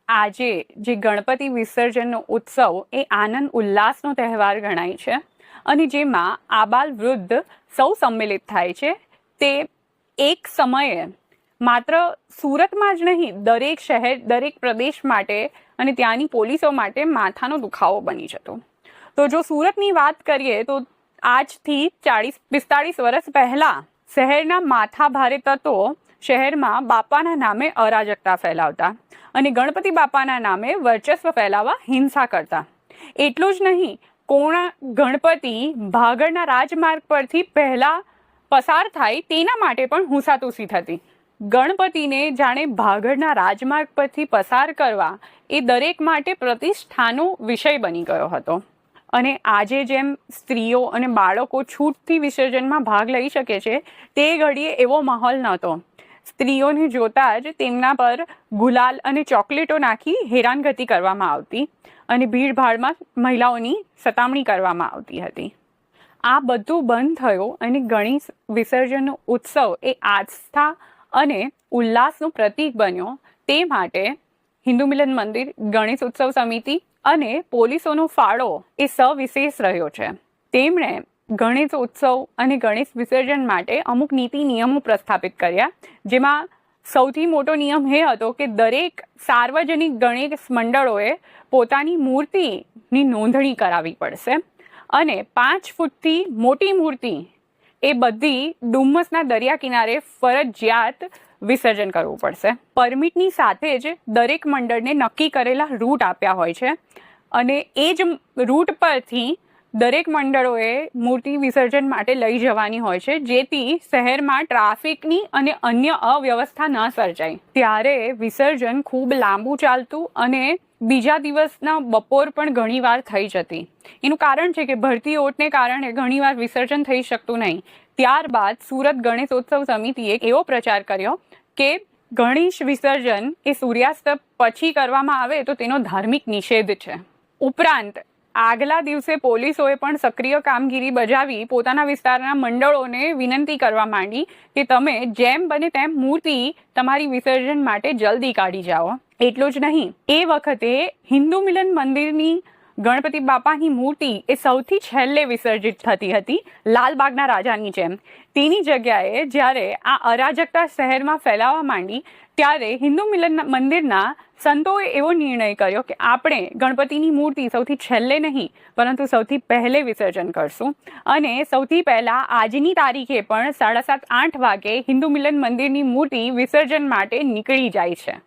આજે જે ગણપતિ વિસર્જનનો ઉત્સવ એ આનંદ ઉલ્લાસનો તહેવાર ગણાય છે અને જેમાં આબાલ વૃદ્ધ સૌ સંમિલિત થાય છે. તે એક સમયે માત્ર સુરતમાં જ નહીં, દરેક શહેર, દરેક પ્રદેશ માટે અને ત્યાંની પોલીસો માટે માથાનો દુખાવો બની જતો. તો જો સુરતની વાત કરીએ તો આજથી 40-45 વર્ષ પહેલા શહેરના માથા ભારે તત્વો શહેરમાં બાપાના નામે અરાજકતા ફેલાવતા અને ગણપતિ બાપાના નામે વર્ચસ્વ ફેલાવવા હિંસા કરતા. એટલું જ નહીં, ગણપતિ ભાગળના રાજમાર્ગ પરથી પહેલા પસાર થાય તેના માટે પણ હુંસાતુસી થતી. ગણપતિને જાણે ભાગળના રાજમાર્ગ પરથી પસાર કરવા એ દરેક માટે પ્રતિષ્ઠાનો વિષય બની ગયો હતો. અને આજે જેમ સ્ત્રીઓ અને બાળકો છૂટથી વિસર્જનમાં ભાગ લઈ શકે છે, તે ઘડીએ એવો માહોલ નહોતો. સ્ત્રીઓને જોતા જ તેમના પર ગુલાલ અને ચોકલેટો નાખી હેરાનગતિ કરવામાં આવતી અને ભીડભાડમાં મહિલાઓની સતામણી કરવામાં આવતી હતી. આ બધું બંધ થયું અને ગણેશ વિસર્જનનો ઉત્સવ એ આસ્થા અને ઉલ્લાસનું પ્રતીક બન્યો. તે માટે હિન્દુ મિલન મંદિર, ગણેશ ઉત્સવ સમિતિ અને પોલીસોનો ફાળો એ સવિશેષ રહ્યો છે. તેમણે ગણેશ ઉત્સવ અને ગણેશ વિસર્જન માટે અમુક નીતિ નિયમો પ્રસ્થાપિત કર્યા, જેમાં સૌથી મોટો નિયમ એ હતો કે દરેક સાર્વજનિક ગણેશ મંડળોએ પોતાની મૂર્તિની નોંધણી કરાવવી પડશે અને 5 ફૂટથી મોટી મૂર્તિ એ બધી ડુમ્મસના દરિયા કિનારે ફરજિયાત વિસર્જન કરવું પડશે. પરમિટની સાથે જ દરેક મંડળને નક્કી કરેલા રૂટ આપ્યા હોય છે અને એ જ રૂટ પરથી દરેક મંડળોએ મૂર્તિ વિસર્જન માટે લઈ જવાની હોય છે, જેથી શહેરમાં ટ્રાફિકની અને અન્ય અવ્યવસ્થા ન સર્જાય. ત્યારે વિસર્જન ખૂબ લાંબુ ચાલતું અને બીજા દિવસના બપોર પણ ઘણીવાર થઈ જતી. એનું કારણ છે કે ભરતી ઓટને કારણે ઘણીવાર વિસર્જન થઈ શકતું નહીં. ત્યારબાદ સુરત ગણેશોત્સવ સમિતિએ એવો પ્રચાર કર્યો કે ગણેશ વિસર્જન એ સૂર્યાસ્ત પછી કરવામાં આવે તો તેનો ધાર્મિક નિષેધ છે. ઉપરાંત આગલા દિવસે પોલીસોએ પણ સક્રિય કામગીરી બજાવી પોતાના વિસ્તારના મંડળોને વિનંતી કરવા માંડી કે તમે જેમ બને તેમ મૂર્તિ તમારી વિસર્જન માટે જલ્દી કાઢી જાઓ. એટલું જ નહીં, એ વખતે હિન્દુ મિલન મંદિરની ગણપતિ બાપાની મૂર્તિ એ સૌથી છેલ્લે વિસર્જિત થતી હતી, લાલબાગના રાજાની જેમ. તેની જગ્યાએ જ્યારે આ અરાજકતા શહેરમાં ફેલાવા માંડી ત્યારે હિન્દુ મિલન મંદિરના સંતોએ એવો નિર્ણય કર્યો કે આપણે ગણપતિની મૂર્તિ સૌથી છેલ્લે નહીં પરંતુ સૌથી પહેલે વિસર્જન કરશું અને સૌથી પહેલા આજની તારીખે પણ 7:30-8 વાગે હિન્દુ મિલન મંદિરની મૂર્તિ વિસર્જન માટે નીકળી જાય છે.